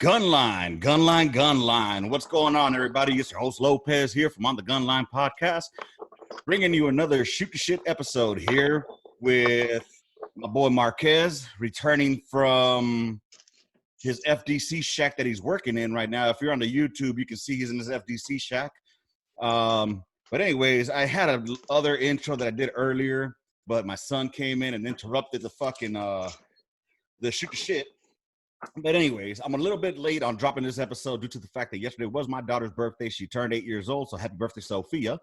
Gunline. What's going on, everybody? It's your host Lopez here from OnThe Gunline Podcast, bringing you another shoot the shit episode here with my boy Marquez, returning from his FDC shack that he's working in right now. If you're on the YouTube, you can see he's in his FDC shack. But anyways, I had a other intro that I did earlier, but my son came in and interrupted the fucking the shoot the shit. But anyways, I'm a little bit late on dropping this episode due to the fact that yesterday was my daughter's birthday. She turned 8 years old, so happy birthday, Sophia.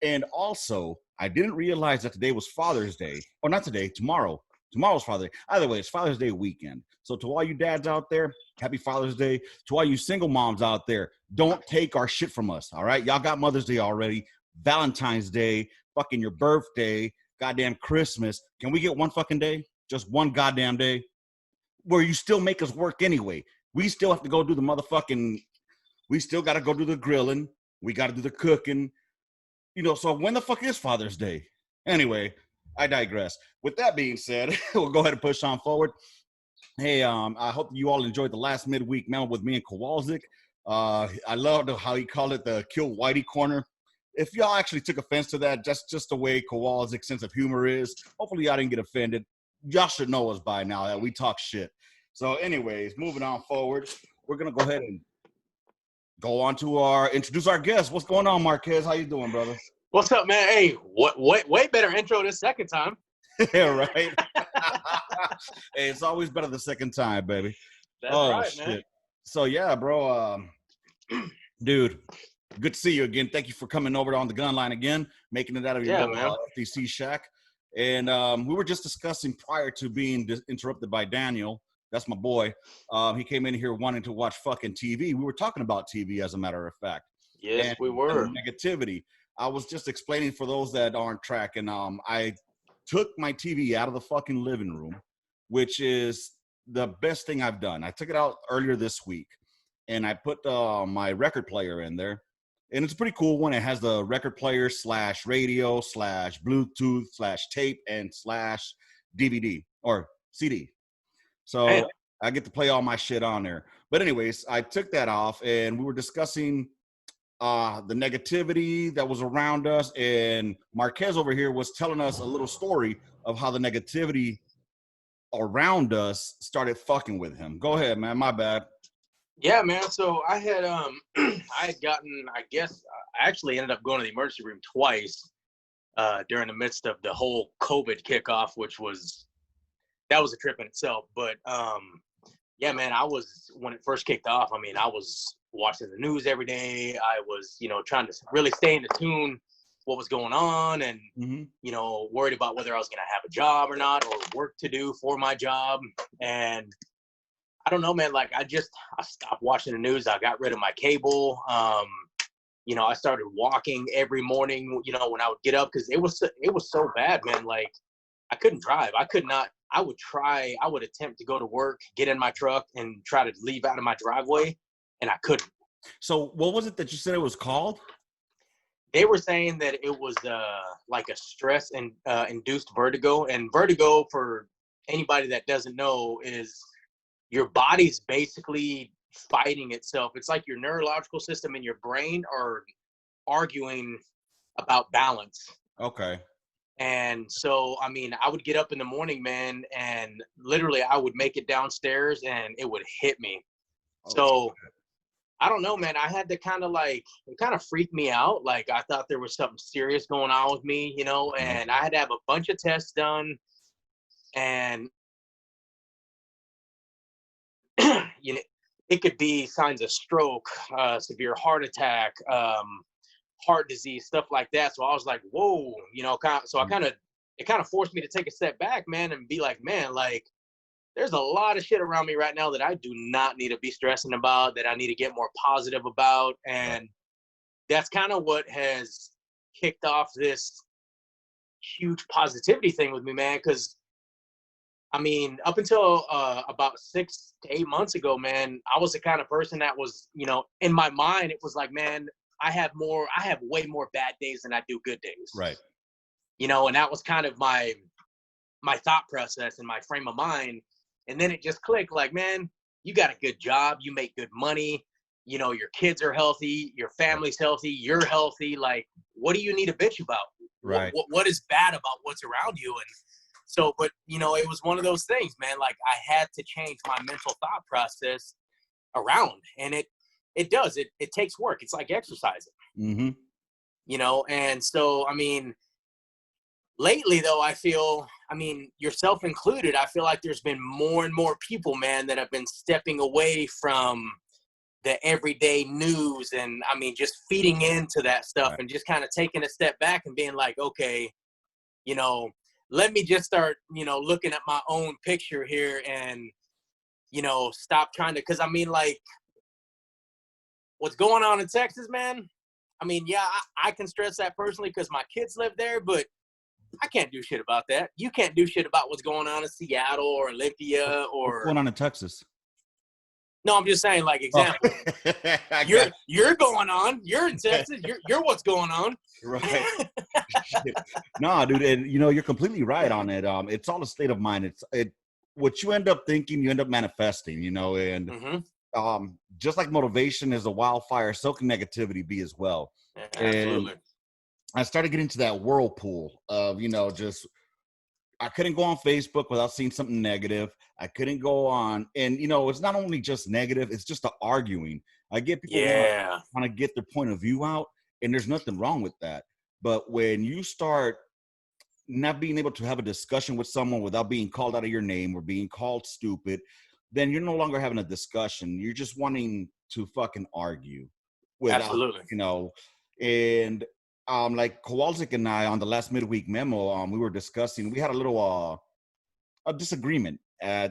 And also, I didn't realize that today was Father's Day. Or not today, tomorrow. Tomorrow's Father's Day. Either way, it's Father's Day weekend. So to all you dads out there, happy Father's Day. To all you single moms out there, don't take our shit from us, all right? Y'all got Mother's Day already, Valentine's Day, fucking your birthday, goddamn Christmas. Can we get one fucking day? Just one goddamn day? Where you still make us work anyway. We still have to go do the motherfucking, we still got to go do the grilling. We got to do the cooking. You know, so when the fuck is Father's Day? Anyway, I digress. With that being said, we'll go ahead and push on forward. Hey, I hope you all enjoyed the last midweek memo with me and Kowalczyk. I loved how he called it the Kill Whitey Corner. If y'all actually took offense to that, just the way Kowalczyk's sense of humor is, hopefully y'all didn't get offended. Y'all should know us by now that we talk shit. So anyways, moving on forward, we're going to go ahead and go on to introduce our guest. What's going on, Marquez? How you doing, brother? What's up, man? Hey, way better intro this second time. Yeah, right? Hey, it's always better the second time, baby. That's right, shit, man. So yeah, bro, dude, good to see you again. Thank you for coming over to OnThe Gunline again, making it out of your FDC shack. And we were just discussing prior to being interrupted by Daniel. That's my boy. He came in here wanting to watch fucking TV. We were talking about TV, as a matter of fact. Yes, and, we were. And negativity. I was just explaining for those that aren't tracking. I took my TV out of the fucking living room, which is the best thing I've done. I took it out earlier this week, and I put my record player in there. And it's a pretty cool one. It has the record player / radio / Bluetooth / tape and / DVD or CD. So I get to play all my shit on there. But anyways, I took that off and we were discussing the negativity that was around us. And Marquez over here was telling us a little story of how the negativity around us started fucking with him. Go ahead, man. My bad. Yeah, man. So I had gotten, I guess, I actually ended up going to the emergency room twice during the midst of the whole COVID kickoff, that was a trip in itself. But yeah, man, when it first kicked off, I mean, I was watching the news every day. I was, trying to really stay in tune what was going on and, worried about whether I was going to have a job or not or work to do for my job. And I don't know, man, like I stopped watching the news. I got rid of my cable. I started walking every morning, when I would get up, because it was so bad, man. Like I couldn't drive. I would attempt to go to work, get in my truck and try to leave out of my driveway, and I couldn't. So what was it that you said it was called? They were saying that it was like a stress and induced vertigo. And vertigo, for anybody that doesn't know, is your body's basically fighting itself. It's like your neurological system and your brain are arguing about balance. Okay. And so, I mean, I would get up in the morning, man, and literally I would make it downstairs and it would hit me. So I don't know, man. I had to it kind of freaked me out. Like I thought there was something serious going on with me, and I had to have a bunch of tests done. And it could be signs of stroke, severe heart attack, heart disease, stuff like that. So I was like, whoa, it kind of forced me to take a step back, man, and be like, man, like there's a lot of shit around me right now that I do not need to be stressing about, that I need to get more positive about. And that's kind of what has kicked off this huge positivity thing with me, man. Because I mean, up until about 6 to 8 months ago, man, I was the kind of person that was, in my mind, it was like, man, I have way more bad days than I do good days. Right. And that was kind of my thought process and my frame of mind. And then it just clicked like, man, you got a good job, you make good money, you know, your kids are healthy, your family's healthy, you're healthy. Like, what do you need to bitch about? Right. What is bad about what's around you? And so, but, you know, it was one of those things, man. Like, I had to change my mental thought process around. And it does. It takes work. It's like exercising. Mm-hmm. You know, and so, I mean, lately, though, I feel, I mean, yourself included, I feel like there's been more and more people, man, that have been stepping away from the everyday news and, I mean, just feeding into that stuff Right. and just kind of taking a step back and being like, okay, you know, let me just start, you know, looking at my own picture here and, you know, stop trying to, because I mean, like, what's going on in Texas, man? I mean, yeah, I can stress that personally because my kids live there, but I can't do shit about that. You can't do shit about what's going on in Seattle or Olympia or What's going on in Texas? No, I'm just saying, like, example. Oh. You're going on. You're in Texas. You're what's going on. Right. No, dude, and you know, you're completely right on it. It's all a state of mind. What you end up thinking, you end up manifesting, you know, and just like motivation is a wildfire, so can negativity be as well. Yeah, absolutely. And I started getting into that whirlpool of, you know, just I couldn't go on Facebook without seeing something negative. I couldn't go on, and you know, it's not only just negative; it's just the arguing. I get people want to get their point of view out, and there's nothing wrong with that. But when you start not being able to have a discussion with someone without being called out of your name or being called stupid, then you're no longer having a discussion. You're just wanting to fucking argue without, absolutely, you know, and like Kowalczyk and I on the last midweek memo, we were discussing. We had a little a disagreement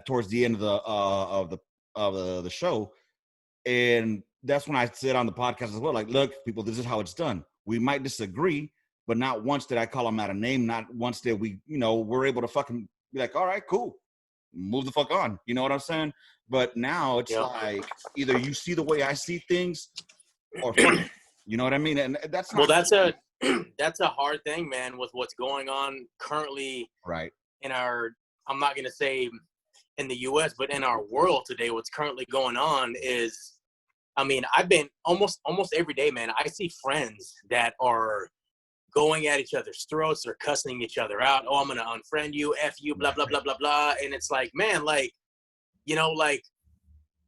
towards the end of the show, and that's when I said on the podcast as well, like, look, people, this is how it's done. We might disagree, but not once did I call him out a name. Not once did we, you know, we're able to fucking be like, all right, cool, move the fuck on. You know what I'm saying? But now it's like either you see the way I see things, or fuck it. You know what I mean? And that's not that's a hard thing, man, with what's going on currently right in our, I'm not going to say in the US, but in our world today. What's currently going on is, I mean, I've been almost every day, man, I see friends that are going at each other's throats or cussing each other out. Oh, I'm going to unfriend you, F you, blah, blah, blah, blah, blah. And it's like, man, like, you know, like,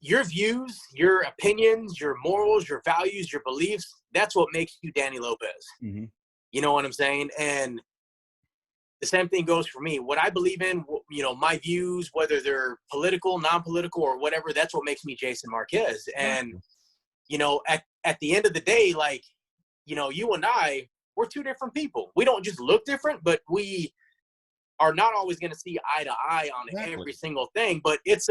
your views, your opinions, your morals, your values, your beliefs, that's what makes you Danny Lopez. Mm-hmm. You know what I'm saying? And the same thing goes for me. What I believe in, you know, my views, whether they're political, non-political, or whatever, that's what makes me Jason Marquez. And, you know, at the end of the day, like, you know, you and I, we're two different people. We don't just look different, but we are not always going to see eye to eye on every single thing. But it's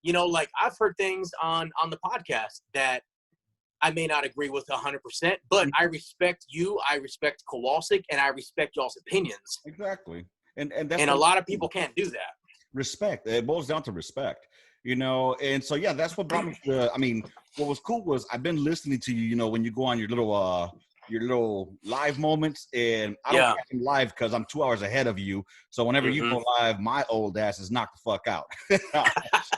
you know, like, I've heard things on the podcast that I may not agree with 100%, but I respect you, I respect Kowalczyk, and I respect y'all's opinions. Exactly. And a lot of people can't do that. Respect. It boils down to respect, you know? And so, yeah, that's what brought me to, I mean, what was cool was I've been listening to you, you know, when you go on your little live moments, and I don't catch them live because I'm 2 hours ahead of you. So whenever you go live, my old ass is knocked the fuck out.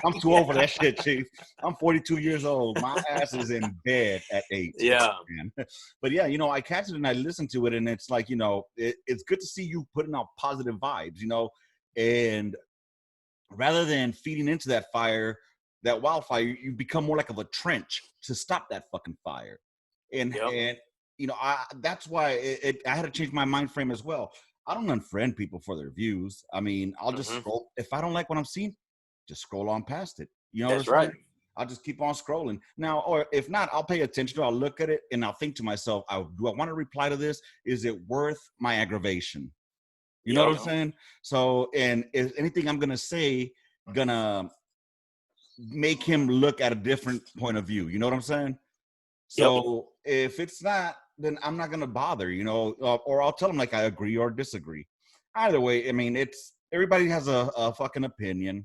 I'm too old for that shit, Chief. I'm 42 years old. My ass is in bed at 8. Yeah. But yeah, you know, I catch it and I listen to it, and it's like, you know, it's good to see you putting out positive vibes, you know, and rather than feeding into that fire, that wildfire, you become more like of a trench to stop that fucking fire. And you know, that's why I had to change my mind frame as well. I don't unfriend people for their views. I mean, I'll just scroll. If I don't like what I'm seeing, just scroll on past it. You know, that's right. I'll just keep on scrolling. Now, or if not, I'll pay attention to it. I'll look at it and I'll think to myself, do I want to reply to this? Is it worth my aggravation? You know what I'm saying? So, and is anything I'm going to say going to make him look at a different point of view? You know what I'm saying? So if it's not, then I'm not going to bother, you know, or I'll tell them like I agree or disagree. Either way, I mean, everybody has a fucking opinion,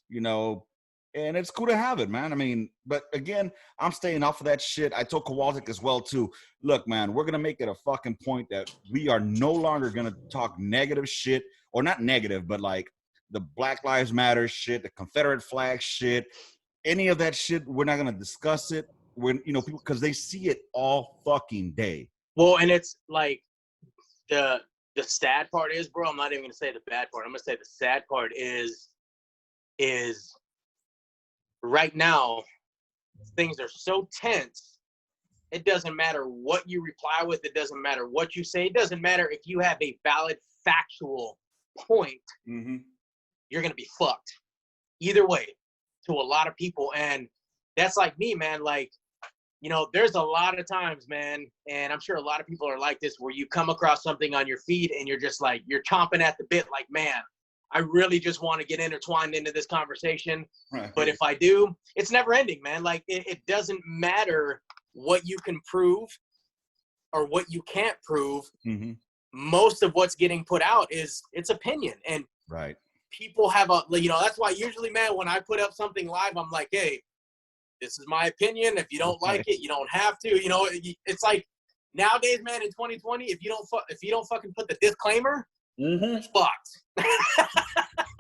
you know, and it's cool to have it, man. I mean, but again, I'm staying off of that shit. I told Kowalczyk as well, too. Look, man, we're going to make it a fucking point that we are no longer going to talk negative shit, or not negative, but like the Black Lives Matter shit, the Confederate flag shit, any of that shit, we're not gonna discuss it. When people, because they see it all fucking day. Well, and it's like the sad part is, bro, I'm not even gonna say the bad part. I'm gonna say the sad part is right now things are so tense. It doesn't matter what you reply with. It doesn't matter what you say. It doesn't matter if you have a valid factual point. Mm-hmm. You're gonna be fucked either way to a lot of people. And that's like me, man. Like, there's a lot of times, man, and I'm sure a lot of people are like this, where you come across something on your feed and you're just like, you're chomping at the bit, like, man, I really just want to get intertwined into this conversation. Right. But if I do, it's never ending, man. Like, it doesn't matter what you can prove or what you can't prove. Mm-hmm. Most of what's getting put out it's opinion. And right. People have that's why usually, man, when I put up something live, I'm like, hey, this is my opinion. If you don't like it, you don't have to. It's like nowadays, man, in 2020, if you don't fucking put the disclaimer, it's fucked.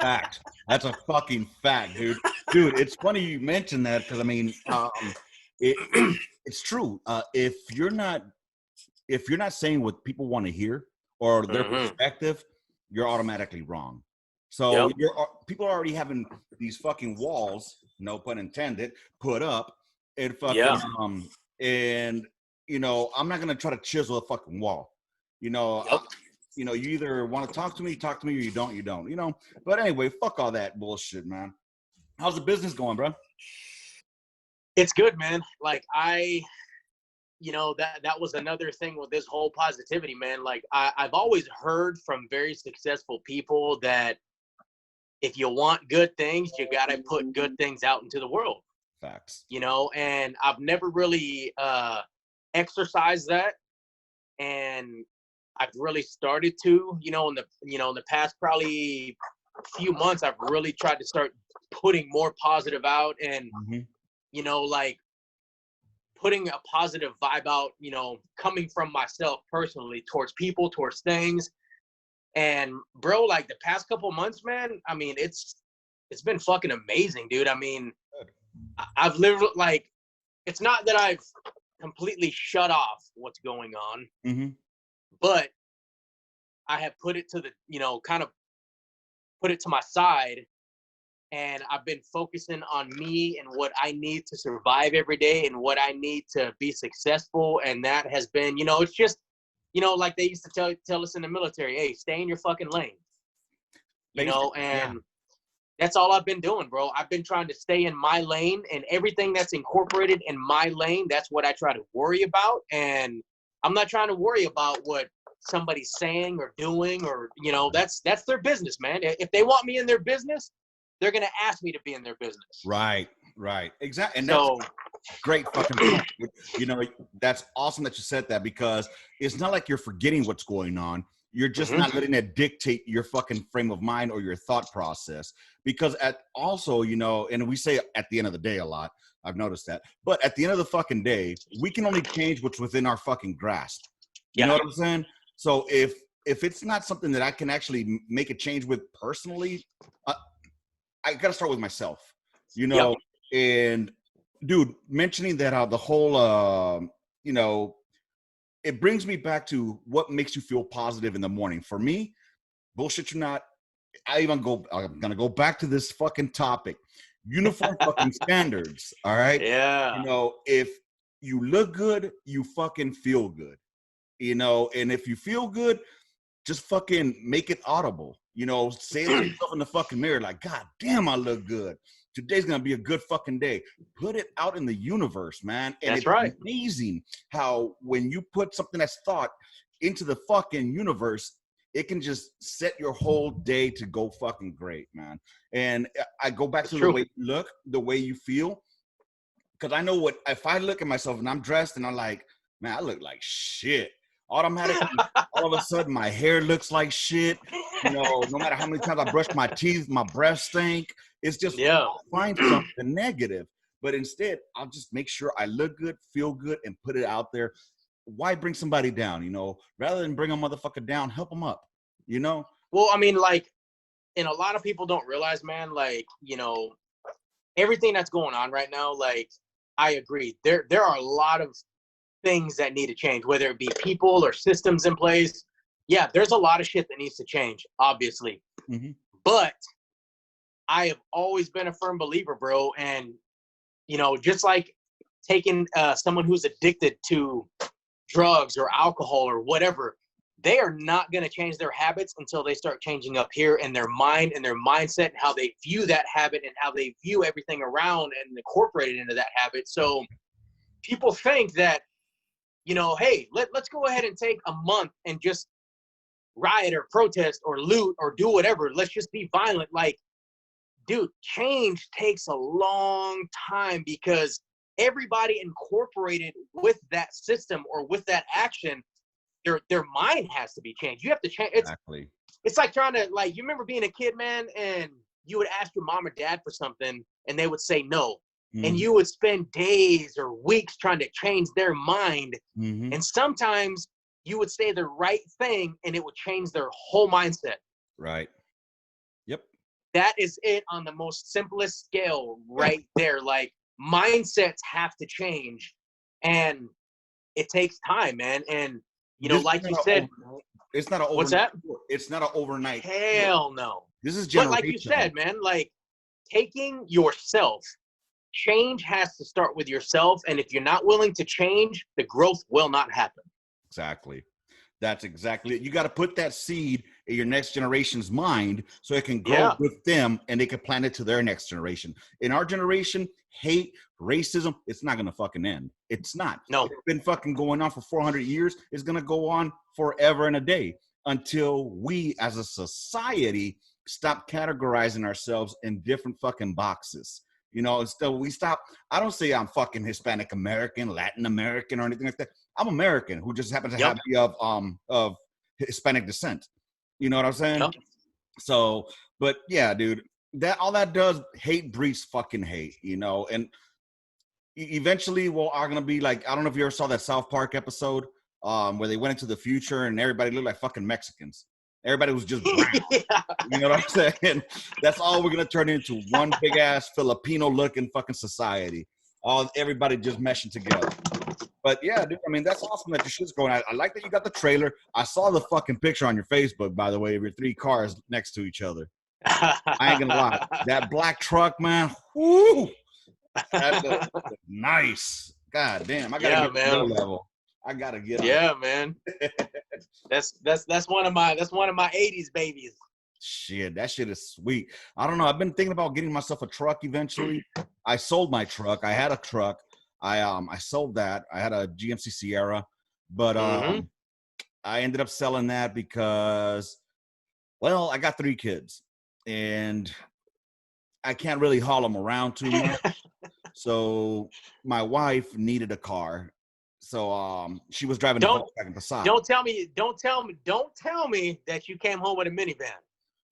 Fact. That's a fucking fact, dude. Dude, it's funny you mentioned that, because I mean, it's true. If you're not saying what people want to hear or their perspective, you're automatically wrong. So people are already having these fucking walls, no pun intended, put up, and fucking and I'm not gonna try to chisel a fucking wall. You either want to talk to me, or you don't. But anyway, fuck all that bullshit, man. How's the business going, bro? It's good, man. Like that was another thing with this whole positivity, man. Like I've always heard from very successful people that if you want good things, you got to put good things out into the world. Facts. And I've never really exercised that. And I've really started to, in the past probably few months, I've really tried to start putting more positive out and, like putting a positive vibe out, coming from myself personally towards people, towards things. And bro, like the past couple months, man, I mean, it's been fucking amazing, dude. I mean, I've lived like, it's not that I've completely shut off what's going on, but I have put it to the, kind of put it to my side, and I've been focusing on me and what I need to survive every day and what I need to be successful. And that has been, it's just, like they used to tell us in the military, hey, stay in your fucking lane, and that's all I've been doing, bro. I've been trying to stay in my lane, and everything that's incorporated in my lane, that's what I try to worry about. And I'm not trying to worry about what somebody's saying or doing, or, that's their business, man. If they want me in their business, they're going to ask me to be in their business. Right. Exactly. And that's great fucking point. That's awesome that you said that, because it's not like you're forgetting what's going on. You're just not letting it dictate your fucking frame of mind or your thought process. Because and we say at the end of the day a lot, I've noticed that, but at the end of the fucking day, we can only change what's within our fucking grasp. You know what I'm saying? So if it's not something that I can actually make a change with personally, I got to start with myself, and dude, mentioning that the whole, it brings me back to what makes you feel positive in the morning. For me, bullshit or not, I'm going to go back to this fucking topic, uniform fucking standards. All right. Yeah. If you look good, you fucking feel good, and if you feel good, just fucking make it audible. Say it to yourself in the fucking mirror, like, God damn, I look good. Today's going to be a good fucking day. Put it out in the universe, man. And that's right. Amazing how when you put something that's thought into the fucking universe, it can just set your whole day to go fucking great, man. And I go back to the way you look, the way you feel. Because I know if I look at myself and I'm dressed and I'm like, man, I look like shit. Automatically, all of a sudden, my hair looks like shit. No matter how many times I brush my teeth, my breath stink. It's just I'll find something negative. But instead, I'll just make sure I look good, feel good, and put it out there. Why bring somebody down? Rather than bring a motherfucker down, help them up. Well, I mean, like, and a lot of people don't realize, man, like, everything that's going on right now, like, I agree. There are a lot of things that need to change, whether it be people or systems in place. Yeah, there's a lot of shit that needs to change, obviously. Mm-hmm. But I have always been a firm believer, bro. And, you know, just like taking someone who's addicted to drugs or alcohol or whatever, they are not going to change their habits until they start changing up here in their mind and their mindset and how they view that habit and how they view everything around and incorporate it into that habit. So people think that, you know, hey, let's go ahead and take a month and just riot or protest or loot or do whatever. Let's just be violent. Like, dude, change takes a long time because everybody incorporated with that system or with that action, their mind has to be changed. You have to change. Exactly. It's like trying to, like, you remember being a kid, man, and you would ask your mom or dad for something and they would say no. Mm-hmm. And you would spend days or weeks trying to change their mind. Mm-hmm. And sometimes you would say the right thing and it would change their whole mindset. Right. Yep. That is it on the most simplest scale right there. Like, mindsets have to change and it takes time, man. And, you know, like you said, it's not an overnight. What's that? It's not an overnight. Hell no. This is generational. But like you said, man, like, taking yourself, change has to start with yourself. And if you're not willing to change, the growth will not happen. Exactly. That's exactly it. You got to put that seed in your next generation's mind so it can grow with them and they can plant it to their next generation. In our generation, hate, racism, it's not going to fucking end. It's not. No. It's been fucking going on for 400 years. It's going to go on forever and a day until we as a society stop categorizing ourselves in different fucking boxes. You know, instead we stop. I don't say I'm fucking Hispanic American, Latin American, or anything like that. I'm American who just happens to be of Hispanic descent. You know what I'm saying? Yep. So, but yeah, dude, that all that does, hate breeds fucking hate, you know, and eventually we're all gonna be like, I don't know if you ever saw that South Park episode where they went into the future and everybody looked like fucking Mexicans. Everybody was just brown. You know what I'm saying? That's all we're gonna turn into, one big ass Filipino looking fucking society. Everybody just meshing together. But yeah, dude, I mean, that's awesome that your shit's going. I like that you got the trailer. I saw the fucking picture on your Facebook, by the way, of your 3 cars next to each other. I ain't gonna lie. That black truck, man, whoo, that's nice. God damn, I gotta get to the level. I gotta get on. Yeah, man. That's one of my 80s babies. Shit, that shit is sweet. I don't know. I've been thinking about getting myself a truck eventually. I sold my truck. I had a truck. I sold that. I had a GMC Sierra, but I ended up selling that because, well, I got 3 kids and I can't really haul them around too much. So my wife needed a car. So she was driving a Volkswagen Passat. Don't tell me that you came home with a minivan.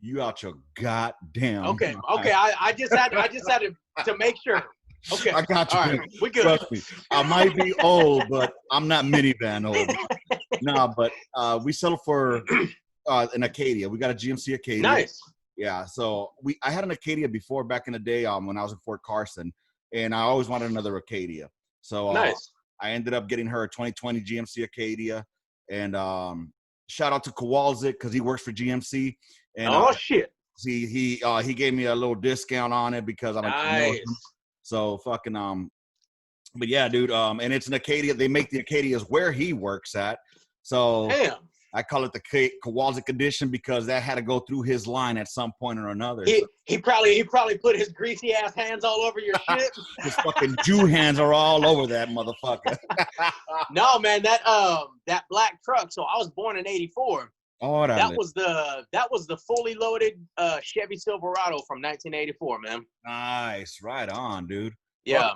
You out your goddamn. Okay. I just had to make sure. Okay. I got you. All right. We good. Trust me. I might be old, but I'm not minivan old. No, but we settled for an Acadia. We got a GMC Acadia. Nice. Yeah. So I had an Acadia before back in the day when I was in Fort Carson, and I always wanted another Acadia. So nice. I ended up getting her a 2020 GMC Acadia, and shout out to Kowalczyk because he works for GMC. And shit. He gave me a little discount on it because I'm nice. So fucking but yeah, dude, and it's an Acadia. They make the Acadias where he works at. So damn. I call it the Kowalczyk edition because that had to go through his line at some point or another. He probably put his greasy ass hands all over your shit. His fucking Jew hands are all over that motherfucker. No, man, that black truck. So I was born in '84. Oh, that was the fully loaded Chevy Silverado from 1984, man. Nice, right on, dude. Yeah.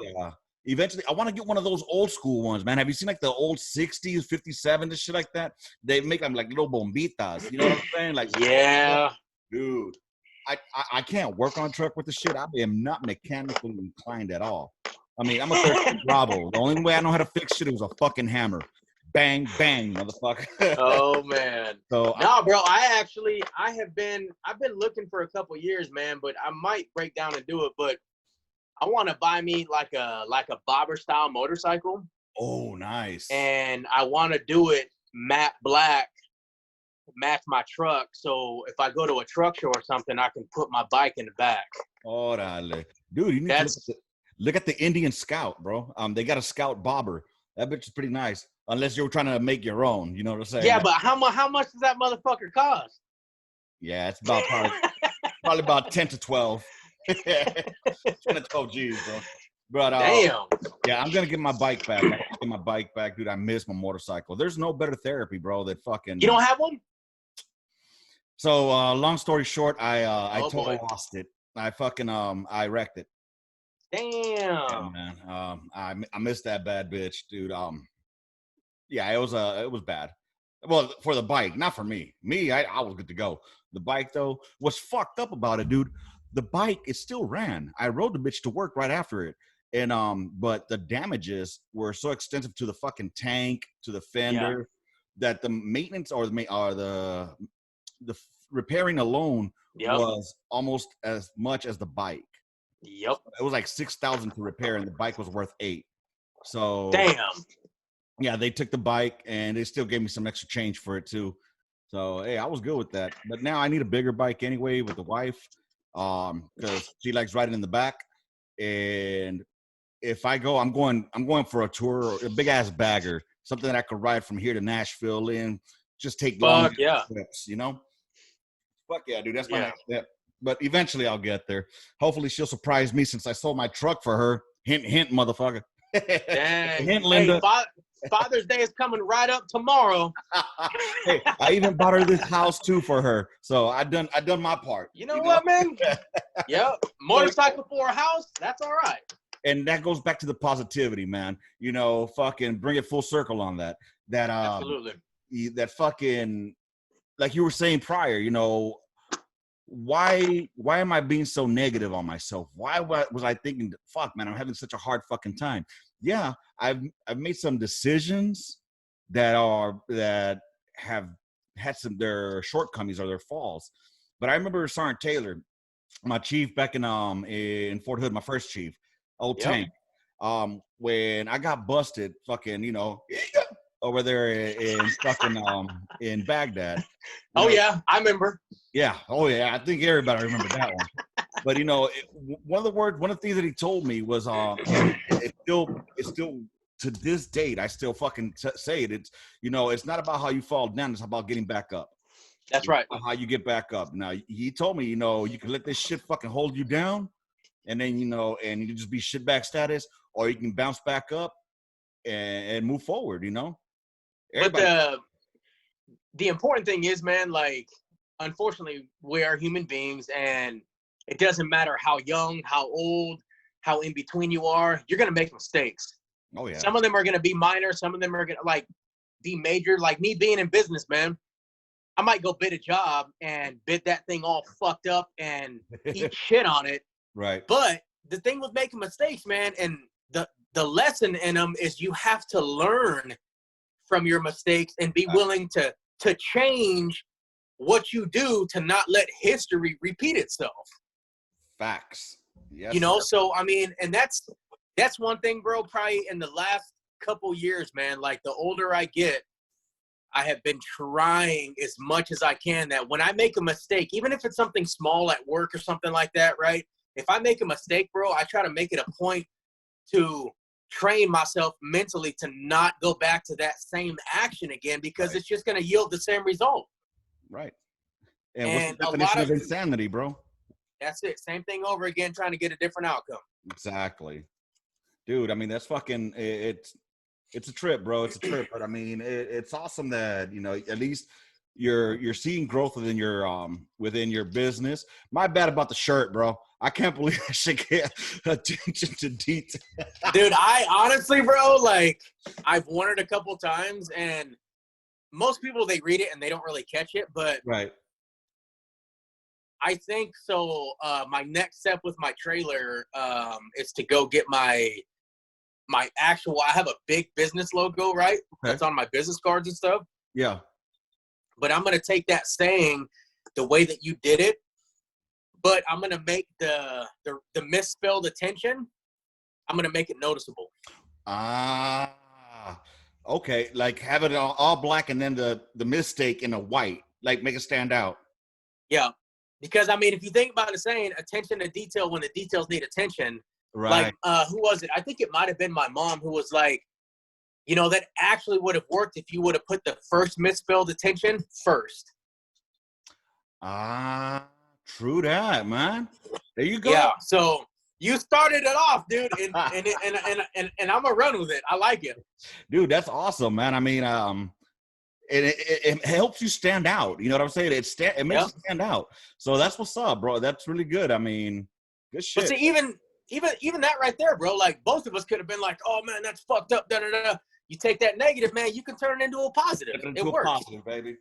Eventually, I want to get one of those old school ones, man. Have you seen like the old 60s, 57s, and shit like that? They make them like little bombitas. You know what I'm saying? Like, yeah, dude. I can't work on a truck with the shit. I am not mechanically inclined at all. I mean, I'm a 13 Bravo. The only way I know how to fix shit was a fucking hammer. Bang, bang, motherfucker. Oh man. So bro. I've been looking for a couple years, man, but I might break down and do it. But I want to buy me like a bobber style motorcycle. Oh, nice. And I want to do it matte black, match my truck. So if I go to a truck show or something, I can put my bike in the back. Orale. Dude, you need to look at the Indian Scout, bro. They got a Scout bobber. That bitch is pretty nice. Unless you're trying to make your own, you know what I'm saying? Yeah, but how much does that motherfucker cost? Yeah, it's about probably about 10 to 12. 10 to 12 G's, bro. But damn. Yeah, I'm gonna get my bike back. Dude. I miss my motorcycle. There's no better therapy, bro. That fucking. You don't have one? So long story short, I totally lost it. I wrecked it. Damn. Yeah, man. I missed that bad bitch, dude. Yeah, it was bad. Well, for the bike, not for me. I was good to go. The bike though, what's fucked up about it, dude? The bike, it still ran. I rode the bitch to work right after it. And but the damages were so extensive to the fucking tank, to the fender, that the maintenance or the repairing alone was almost as much as the bike. Yep. It was like $6,000 to repair, and the bike was worth $8,000. So damn. Yeah, they took the bike, and they still gave me some extra change for it too. So hey, I was good with that. But now I need a bigger bike anyway with the wife, because she likes riding in the back. And if I go, I'm going for a tour, a big ass bagger, something that I could ride from here to Nashville and just take long trips, you know? Fuck yeah, dude, that's my next step. But eventually I'll get there. Hopefully she'll surprise me since I sold my truck for her. Hint, hint, motherfucker. Dang. Hint, Linda. Hey, Father's Day is coming right up tomorrow. Hey, I even bought her this house too for her. So I done my part. You know what, man? Yep. Motorcycle for a house, that's all right. And that goes back to the positivity, man. You know, fucking bring it full circle on that. Absolutely. That fucking, like you were saying prior, you know, why am I being so negative on myself? Why was I thinking, fuck, man, I'm having such a hard fucking time? Yeah, I've made some decisions that have had their shortcomings or their falls. But I remember Sergeant Taylor, my chief back in Fort Hood, my first chief, old Tank. When I got busted, fucking, you know, over there in fucking in Baghdad. Oh yeah, I remember. Yeah. Oh yeah. I think everybody remember that one. But you know, one of the things that he told me was, it's still to this date, I still fucking say it. It's, you know, it's not about how you fall down. It's about getting back up. That's right. How you get back up. Now he told me, you know, you can let this shit fucking hold you down, and then, you know, and you just be shit back status, or you can bounce back up and move forward. You know. Everybody. But the important thing is, man, like, unfortunately, we are human beings, and it doesn't matter how young, how old, how in between you are, you're going to make mistakes. Oh, yeah. Some of them are going to be minor. Some of them are going to, like, be major. Like me being in business, man, I might go bid a job and bid that thing all fucked up and eat shit on it. Right. But the thing with making mistakes, man, and the lesson in them is you have to learn from your mistakes and be willing to change what you do to not let history repeat itself. Facts. Yes. You know, so I mean, and that's one thing, bro, probably in the last couple years, man, like the older I get, I have been trying as much as I can that when I make a mistake, even if it's something small at work or something like that, right? If I make a mistake, bro, I try to make it a point to train myself mentally to not go back to that same action again, because it's just going to yield the same result. Right. And what's the definition of insanity, bro? That's it. Same thing over again, trying to get a different outcome. Exactly. Dude, I mean, that's fucking, it's a trip, bro. It's a trip. But I mean, it's awesome that, you know, at least you're seeing growth within your business. My bad about the shirt, bro. I can't believe I should get attention to detail. Dude, I honestly, bro, like, I've worn it a couple times, and most people, they read it and they don't really catch it, but right. I think so. My next step with my trailer is to go get my actual, I have a big business logo, right? Okay. That's on my business cards and stuff. Yeah. But I'm going to take that saying, the way that you did it, but I'm gonna make the misspelled attention. I'm gonna make it noticeable. Okay. Like have it all black and then the mistake in a white, like make it stand out. Yeah, because I mean, if you think about it, saying attention to detail when the details need attention. Right. Like, who was it? I think it might have been my mom who was like, you know, that actually would have worked if you would have put the first misspelled attention first. True that, man. There you go. Yeah. So you started it off, dude, and I'm gonna run with it. I like it, dude. That's awesome, man. I mean, it helps you stand out. You know what I'm saying? It makes you stand out. So that's what's up, bro. That's really good. I mean, good shit. But see, even that right there, bro. Like both of us could have been like, "Oh man, that's fucked up." Da da da. You take that negative, man. You can turn it into a positive. It works, positive, baby.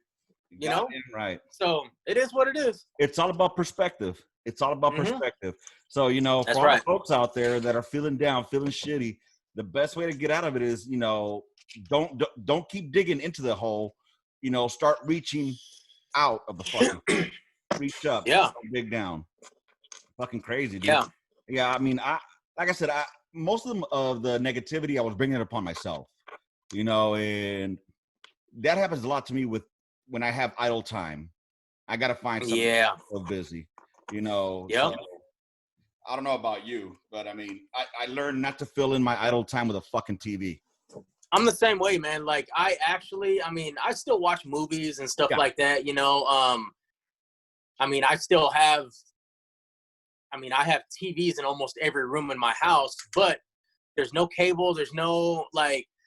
You know, right? So it is what it is. It's all about perspective. It's all about perspective. So you know, for all the folks out there that are feeling down, feeling shitty, the best way to get out of it is, you know, don't keep digging into the hole. You know, start reaching out of the fucking reach up. Yeah. Don't dig down. Fucking crazy, dude. Yeah. Yeah. I mean, like I said, most of the negativity I was bringing it upon myself. You know, and that happens a lot to me when I have idle time. I gotta find something. Yeah. So busy. You know. Yeah. So, I don't know about you, but I mean, I learned not to fill in my idle time with a fucking TV. I'm the same way, man. Like I still watch movies and stuff like that, you know. I mean, I have TVs in almost every room in my house, but there's no cable, there's no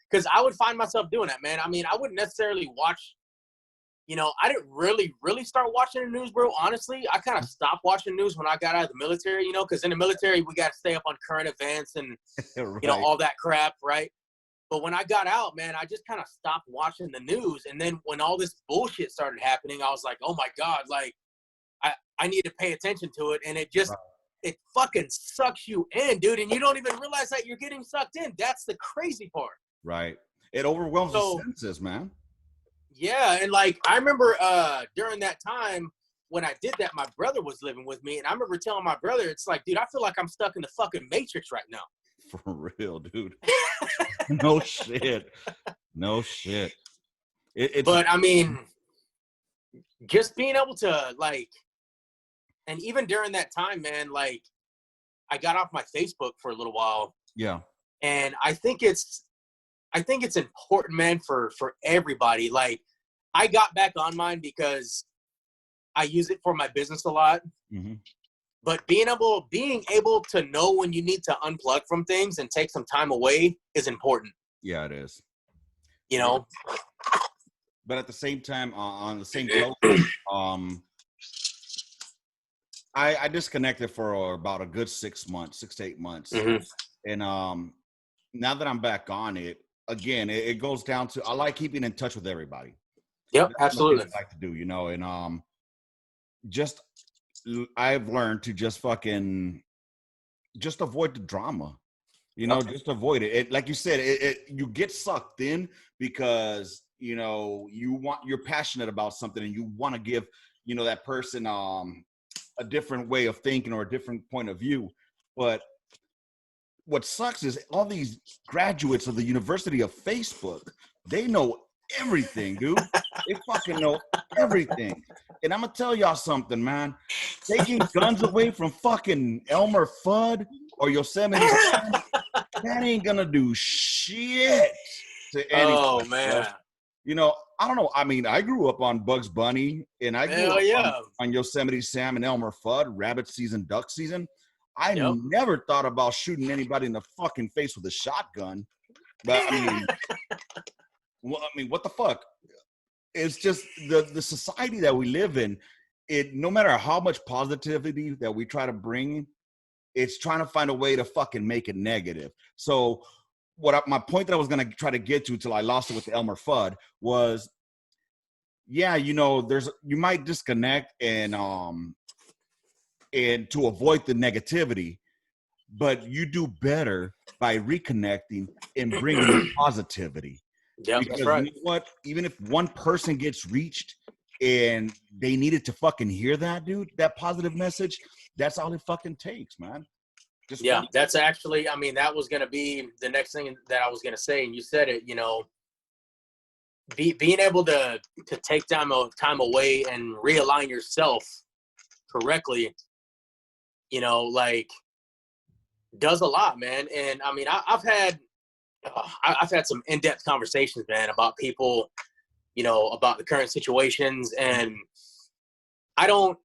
because I would find myself doing that, man. I mean, I wouldn't necessarily watch, you know, I didn't really start watching the news, bro. Honestly, I kind of stopped watching news when I got out of the military, you know, because in the military, we got to stay up on current events and, right. you know, all that crap, right? But when I got out, man, I just kind of stopped watching the news. And then when all this bullshit started happening, I was like, oh, my God, like, I need to pay attention to it. And it just it fucking sucks you in, dude. And you don't even realize that you're getting sucked in. That's the crazy part. Right. It overwhelms the senses, man. Yeah. And like, I remember during that time when I did that, my brother was living with me. And I remember telling my brother, it's like, dude, I feel like I'm stuck in the fucking Matrix right now. For real, dude. No shit. No shit. But I mean, just being able to like, and even during that time, man, like I got off my Facebook for a little while. Yeah. And I think it's important, man, for everybody. Like I got back on mine because I use it for my business a lot. Mm-hmm. But being able to know when you need to unplug from things and take some time away is important. Yeah, it is. You know? But at the same time, on the same token, I disconnected for about a good 6 to 8 months. Mm-hmm. And now that I'm back on it, again, it goes down to I like keeping in touch with everybody. Yep, absolutely. I like to do, you know, and just I've learned to just avoid the drama, you know, just avoid it. Like you said, you get sucked in because, you know, you're passionate about something and you want to give, you know, that person a different way of thinking or a different point of view. But what sucks is all these graduates of the University of Facebook, they know everything, dude. They fucking know everything. And I'm gonna tell y'all something, man. Taking guns away from fucking Elmer Fudd or Yosemite Sam, that ain't gonna do shit to anyone. Oh man. Bro. You know, I don't know. I mean, I grew up on Bugs Bunny and I grew up on Yosemite Sam and Elmer Fudd, rabbit season, duck season. I never thought about shooting anybody in the fucking face with a shotgun. But I mean, what the fuck? It's just the society that we live in. It no matter how much positivity that we try to bring, it's trying to find a way to fucking make it negative. So my point that I was gonna try to get to till I lost it with the Elmer Fudd was, yeah, you know, you might disconnect and to avoid the negativity, but you do better by reconnecting and bringing positivity. Yeah, because that's right. You know what? Even if one person gets reached, and they needed to fucking hear that, dude. That positive message. That's all it fucking takes, man. Just yeah, that's actually, I mean, that was going to be the next thing that I was going to say. And you said it, you know, being able to take time away and realign yourself correctly, you know, like, does a lot, man. And I mean, I've had some in-depth conversations, man, about people, you know, about the current situations. And I don't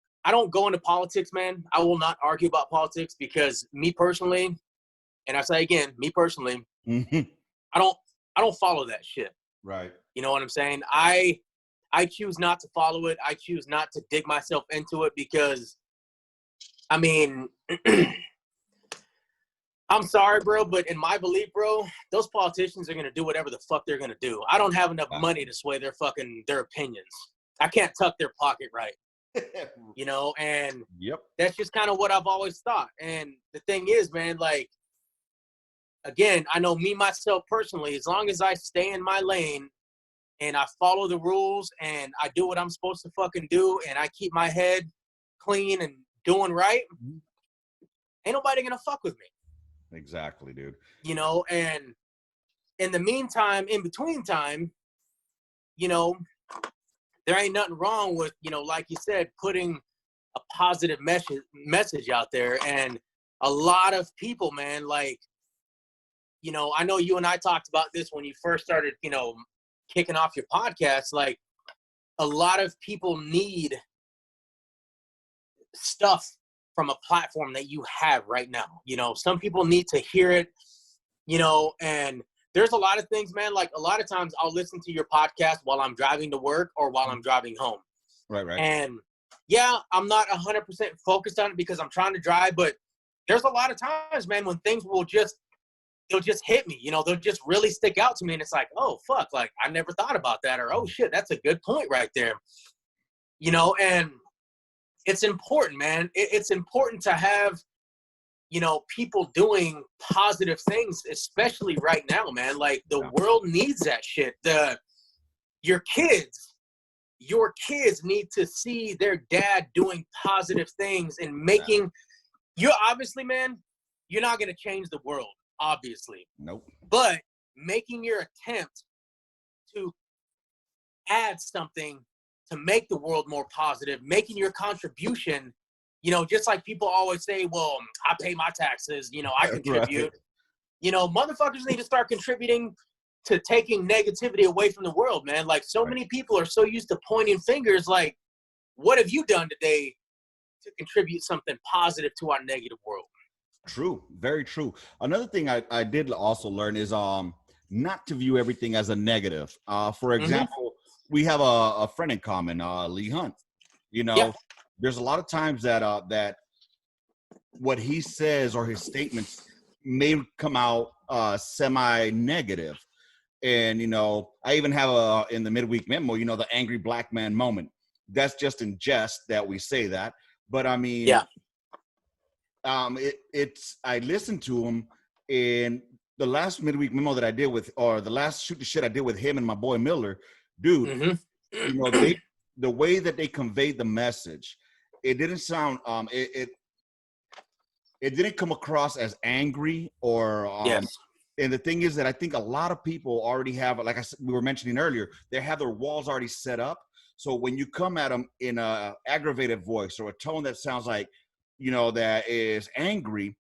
go into politics, man. I will not argue about politics because me personally, and I say again, me personally, I don't follow that shit. Right. You know what I'm saying? I choose not to follow it. I choose not to dig myself into it because, I mean, I'm sorry, bro, but in my belief, bro, those politicians are going to do whatever the fuck they're going to do. I don't have enough money to sway their opinions. I can't tuck their pocket right. You know, and that's just kind of what I've always thought. And the thing is, man, like, again, I know me, myself personally, as long as I stay in my lane and I follow the rules and I do what I'm supposed to fucking do and I keep my head clean and doing right, ain't nobody going to fuck with me. Exactly, dude. You know, and in the meantime, in between time, you know, there ain't nothing wrong with, you know, like you said, putting a positive message out there. And a lot of people, man, like, you know, I know you and I talked about this when you first started, you know, kicking off your podcast. Like, a lot of people need stuff from a platform that you have right now. You know, some people need to hear it, you know, and there's a lot of things, man. Like, a lot of times I'll listen to your podcast while I'm driving to work or while I'm driving home. Right. And yeah, I'm not 100% focused on it because I'm trying to drive, but there's a lot of times, man, when things they'll just hit me, you know, they'll just really stick out to me. And it's like, oh, fuck, like, I never thought about that. Or, oh, shit, that's a good point right there. You know, and it's important, man. It's important to have, you know, people doing positive things, especially right now, man. Like, the world needs that shit. Your kids need to see their dad doing positive things and making, you're obviously, man, you're not going to change the world, obviously. Nope. But making your attempt to add something to make the world more positive, making your contribution, you know, just like people always say, well, I pay my taxes, you know, I contribute. Right. You know, motherfuckers need to start contributing to taking negativity away from the world, man. Like, so many people are so used to pointing fingers. Like, what have you done today to contribute something positive to our negative world? True. Very true. Another thing I did also learn is not to view everything as a negative. For example, we have a friend in common, Lee Hunt. You know, there's a lot of times that that what he says or his statements may come out semi-negative. And, you know, I even have in the midweek memo, you know, the angry black man moment. That's just in jest that we say that. But I mean, I listened to him in the last midweek memo that I did or the last shoot the shit I did with him and my boy Miller, dude, you know, the way that they conveyed the message, it didn't sound, it didn't come across as angry or, and the thing is that I think a lot of people already have, like I said, we were mentioning earlier, they have their walls already set up. So when you come at them in a aggravated voice or a tone that sounds like, you know, that is angry,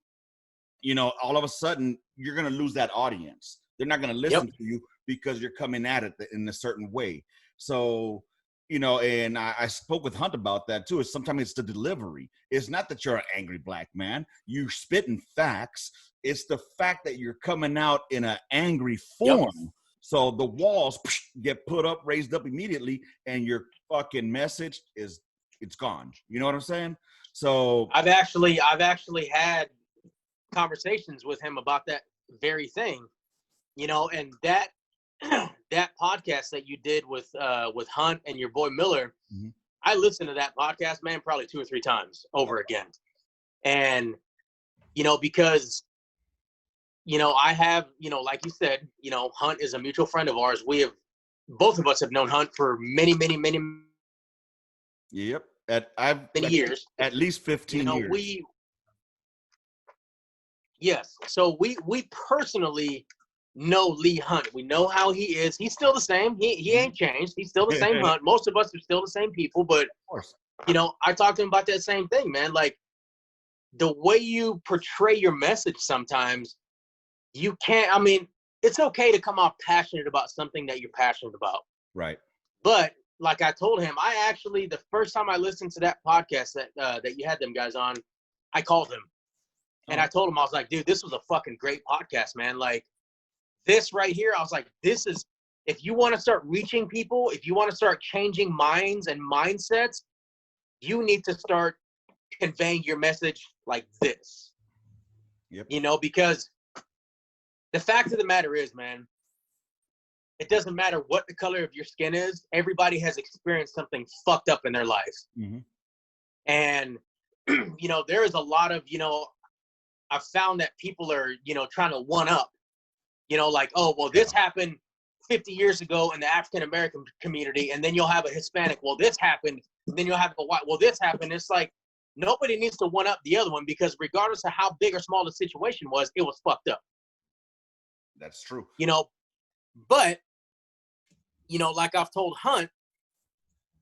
you know, all of a sudden you're going to lose that audience. They're not going to listen to you because you're coming at it in a certain way. So, you know, and I spoke with Hunt about that too. Sometimes it's the delivery. It's not that you're an angry black man. You're spitting facts. It's the fact that you're coming out in an angry form. So the walls get raised up immediately, and your fucking message it's gone. You know what I'm saying? So I've actually had conversations with him about that very thing, you know, and that that podcast that you did with Hunt and your boy Miller, I listened to that podcast, man, probably 2 or 3 times over again. And, you know, because, you know, I have, you know, like you said, you know, Hunt is a mutual friend of ours. Both of us have known Hunt for many, many, many Yep. Many years. At least 15 years. So we personally know Lee Hunt. We know how he is. He's still the same. He ain't changed. He's still the same Hunt. Most of us are still the same people, but of course. I talked to him about that same thing, man. Like the way you portray your message sometimes, you can't, I mean, it's okay to come off passionate about something that you're passionate about. Right. But like I told him, the first time I listened to that podcast that you had them guys on, I called him. And I told him, I was like, dude, this was a fucking great podcast, man. Like this right here, I was like, this is, if you want to start reaching people, if you want to start changing minds and mindsets, you need to start conveying your message like this. Yep. Because the fact of the matter is, man, it doesn't matter what the color of your skin is. Everybody has experienced something fucked up in their lives. Mm-hmm. And, there is a lot of, I've found that people are, trying to one up, like, oh, well, this happened 50 years ago in the African-American community. And then you'll have a Hispanic. Well, this happened. And then you'll have a white. Well, this happened. It's like, nobody needs to one up the other one because regardless of how big or small the situation was, it was fucked up. That's true. But, like I've told Hunt,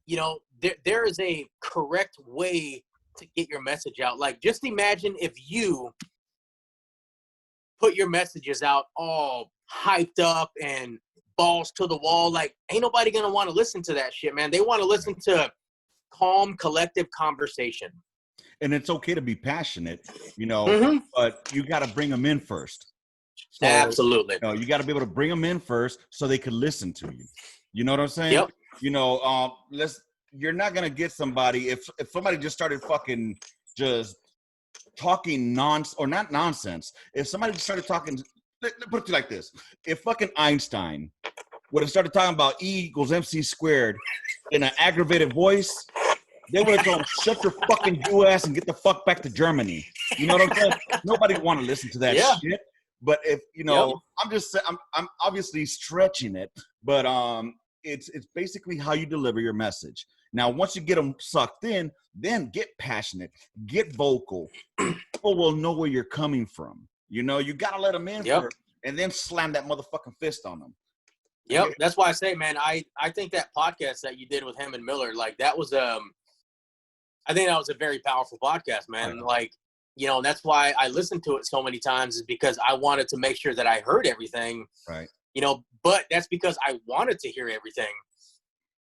there is a correct way to get your message out. Like, just imagine if you put your messages out all hyped up and balls to the wall. Like, ain't nobody going to want to listen to that shit, man. They want to listen to calm, collective conversation. And it's okay to be passionate, Mm-hmm. but you got to bring them in first. So, Absolutely. You got to be able to bring them in first so they can listen to you. You know what I'm saying? Yep. You're not going to get somebody, if somebody just started fucking just talking not nonsense. If somebody started talking, put it to you like this. If fucking Einstein would have started talking about E=mc² in an aggravated voice, they would have told him, shut your fucking Jew ass and get the fuck back to Germany. You know what I'm saying? Nobody want to listen to that shit. But if, I'm obviously stretching it, but it's basically how you deliver your message. Now, once you get them sucked in, then get passionate, get vocal. People will know where you're coming from. You got to let them in first and then slam that motherfucking fist on them. Yep. That's why I say, man, I think that podcast that you did with him and Miller, like that was, I think that was a very powerful podcast, man. Like, and that's why I listened to it so many times is because I wanted to make sure that I heard everything. Right. But that's because I wanted to hear everything.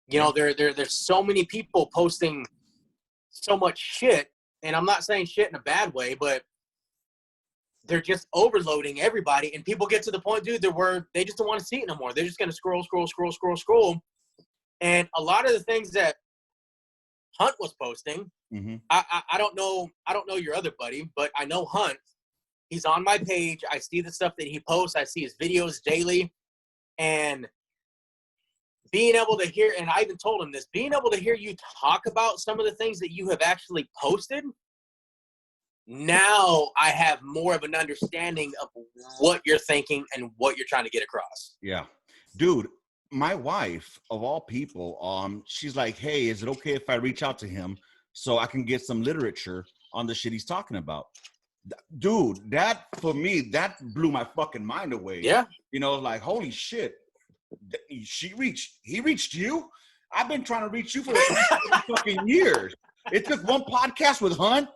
There's so many people posting so much shit, and I'm not saying shit in a bad way, but they're just overloading everybody, and people get to the point, dude, they just don't want to see it no more. They're just going to scroll. And a lot of the things that Hunt was posting, mm-hmm. I don't know your other buddy, but I know Hunt. He's on my page. I see the stuff that he posts. I see his videos daily. And being able to hear, and I even told him this, being able to hear you talk about some of the things that you have actually posted, now I have more of an understanding of what you're thinking and what you're trying to get across. Yeah. Dude, my wife, of all people, she's like, hey, is it okay if I reach out to him so I can get some literature on the shit he's talking about? Dude, that, for me, that blew my fucking mind away. Yeah. Like, holy shit. He reached you? I've been trying to reach you for fucking years. It took one podcast with Hunt.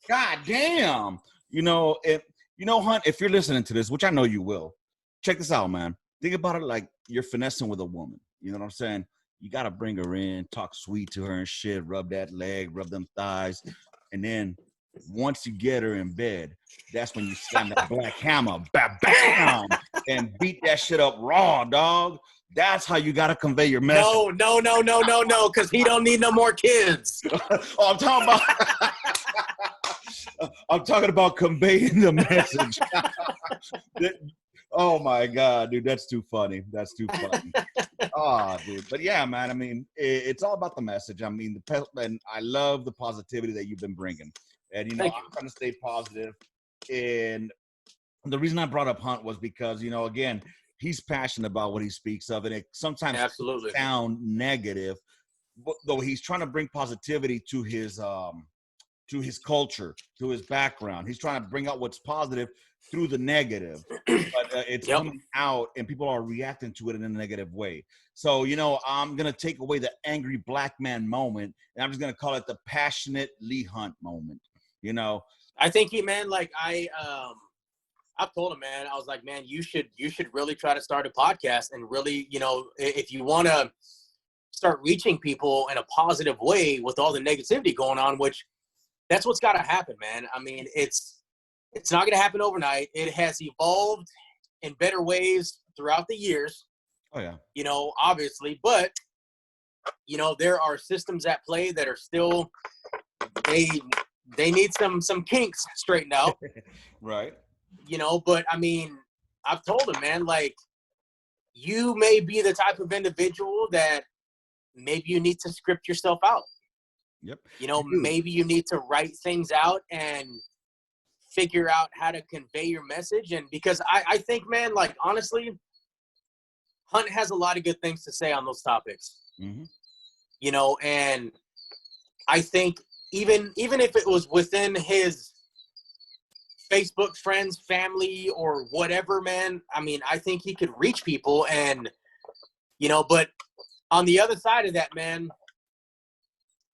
God damn. Hunt, if you're listening to this, which I know you will, check this out, man. Think about it like you're finessing with a woman. You know what I'm saying? You got to bring her in, talk sweet to her and shit, rub that leg, rub them thighs. And then once you get her in bed, that's when you slam that black hammer, bam, and beat that shit up raw, dog. That's how you got to convey your message. No, because he don't need no more kids. I'm talking about conveying the message. Oh my God, dude, that's too funny. Oh, dude. But yeah, man, I mean, it's all about the message. I mean, and I love the positivity that you've been bringing. And, I'm trying to stay positive. And the reason I brought up Hunt was because, again, he's passionate about what he speaks of. And it sometimes absolutely sound negative, though he's trying to bring positivity to his culture, to his background. He's trying to bring out what's positive through the negative, but it's coming out and people are reacting to it in a negative way. So, I'm going to take away the angry black man moment and I'm just going to call it the passionate Lee Hunt moment. I think I've told him, man, I was like, man, you should really try to start a podcast and really, if you want to start reaching people in a positive way with all the negativity going on, which that's what's got to happen, man. I mean, it's not going to happen overnight. It has evolved in better ways throughout the years. Oh, yeah. Obviously, but, there are systems at play that are still, they need some kinks straightened out. Right. But I mean, I've told him, man, like, you may be the type of individual that maybe you need to script yourself out. Yep. Maybe you need to write things out and figure out how to convey your message. And because I think, man, like, honestly, Hunt has a lot of good things to say on those topics. Mm-hmm. And I think even if it was within his Facebook friends, family, or whatever, man, I mean, I think he could reach people and, but on the other side of that, man,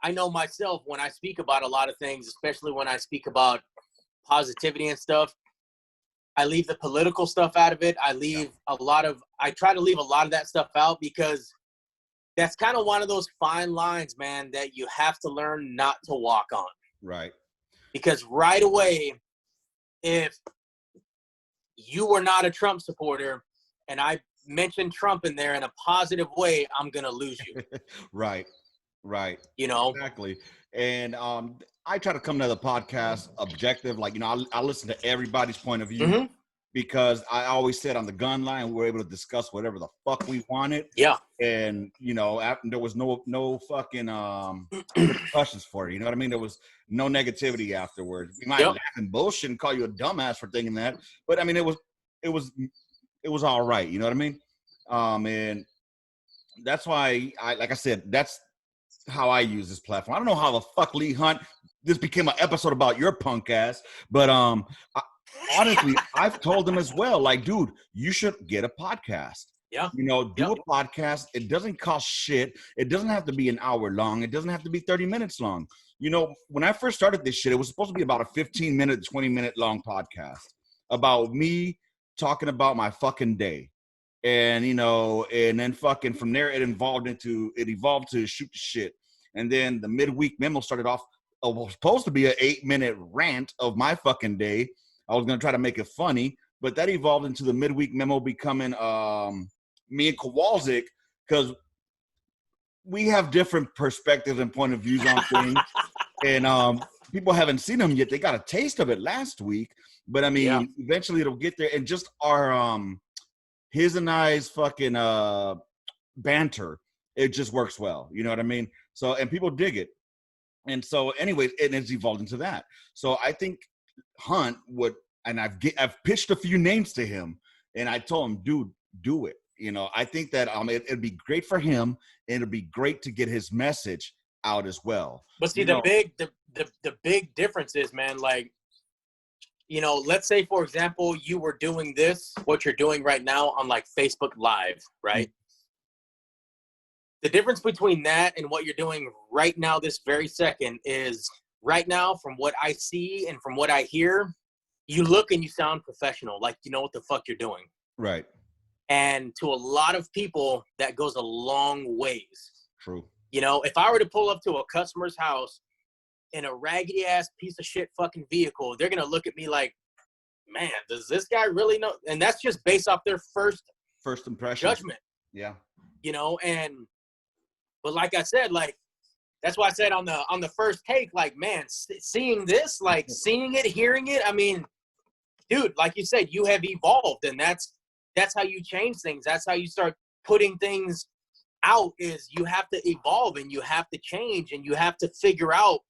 I know myself when I speak about a lot of things, especially when I speak about positivity and stuff, I leave the political stuff out of it. I try to leave a lot of that stuff out because that's kind of one of those fine lines, man, that you have to learn not to walk on. Right. Because right away, if you were not a Trump supporter and I mentioned Trump in there in a positive way, I'm going to lose you. Right. Exactly. And I try to come to the podcast objective. Like, I listen to everybody's point of view. Mm-hmm. Because I always said on the gun line, we were able to discuss whatever the fuck we wanted. Yeah. And, there was no fucking repercussions for it. You know what I mean? There was no negativity afterwards. We might laugh and bullshit and call you a dumbass for thinking that. But, I mean, it was all right. You know what I mean? And that's why, like I said, that's how I use this platform. I don't know how the fuck Lee Hunt, this became an episode about your punk ass. But honestly, I've told them as well, like, dude, you should get a podcast. Yeah. Do a podcast. It doesn't cost shit. It doesn't have to be an hour long. It doesn't have to be 30 minutes long. When I first started this shit, it was supposed to be about a 15-minute, 20-minute long podcast about me talking about my fucking day. And, and then fucking from there, it evolved to shoot the shit. And then the midweek memo started off, it was supposed to be an 8-minute rant of my fucking day. I was going to try to make it funny, but that evolved into the midweek memo becoming me and Kowalczyk, because we have different perspectives and point of views on things. And people haven't seen them yet. They got a taste of it last week. But, I mean, eventually it'll get there. And just our his and I's fucking banter, it just works well. You know what I mean? So, and people dig it. And so, anyways, and it's evolved into that. So I think Hunt would, and I've pitched a few names to him, and I told him, dude, do it. I think that it'd be great for him, and it'd be great to get his message out as well. But see, the big difference is, man, like, let's say, for example, you were doing what you're doing right now on like Facebook Live, right? Mm-hmm. The difference between that and what you're doing right now, this very second, is right now, from what I see and from what I hear, you look and you sound professional, like you know what the fuck you're doing. Right. And to a lot of people, that goes a long ways. True. If I were to pull up to a customer's house in a raggedy ass piece of shit fucking vehicle, they're going to look at me like, man, does this guy really know? And that's just based off their first impression. Judgment. Yeah. But like I said, like, that's why I said on the first take, like, man, seeing this, like, seeing it, hearing it, I mean, dude, like you said, you have evolved, and that's how you change things. That's how you start putting things out, is you have to evolve, and you have to change, and you have to figure out,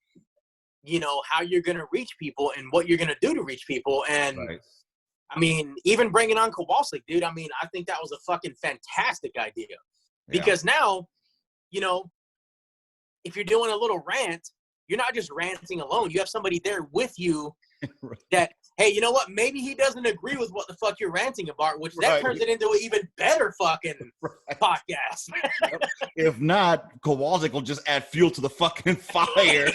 how you're going to reach people and what you're going to do to reach people. And, right. I mean, even bringing on Kowalczyk, dude, I mean, I think that was a fucking fantastic idea. Because now, if you're doing a little rant, you're not just ranting alone. You have somebody there with you that, hey, you know what? Maybe he doesn't agree with what the fuck you're ranting about, which that turns it into an even better fucking podcast. If not, Kowalczyk will just add fuel to the fucking fire.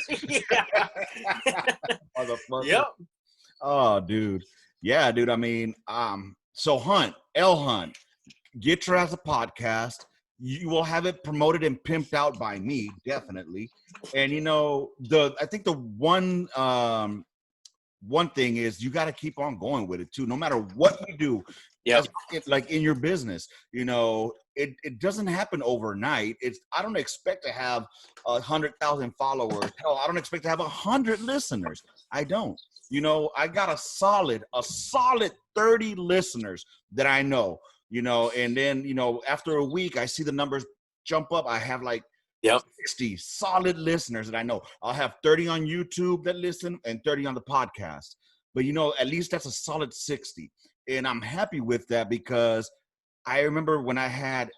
Yep. Oh, dude. Yeah, dude. I mean, so L Hunt, get your ass a podcast. You will have it promoted and pimped out by me, definitely. And you know, I think the one thing is you got to keep on going with it too, no matter what you do. Yeah, like in your business, you know, it doesn't happen overnight. I don't expect to have 100,000 followers. Hell, I don't expect to have 100 listeners. I don't. You know, I got a solid 30 listeners that I know. You know, and then, you know, after a week, I see the numbers jump up. I have like 60 solid listeners that I know. I'll have 30 on YouTube that listen and 30 on the podcast. But, you know, at least that's a solid 60. And I'm happy with that because I remember when I had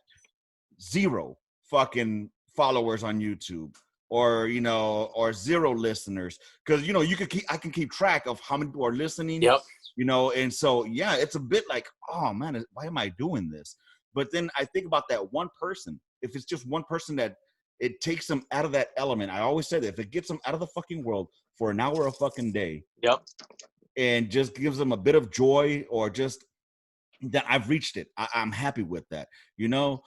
0 fucking followers on YouTube or, you know, or 0 listeners. Because, you know, I can keep track of how many people are listening. Yep. You know, and so, yeah, it's a bit like, oh, man, why am I doing this? But then I think about that one person. If it's just one person that it takes them out of that element. I always say that if it gets them out of the fucking world for an hour a fucking day. Yep. And just gives them a bit of joy or just that I've reached it. I'm happy with that. You know,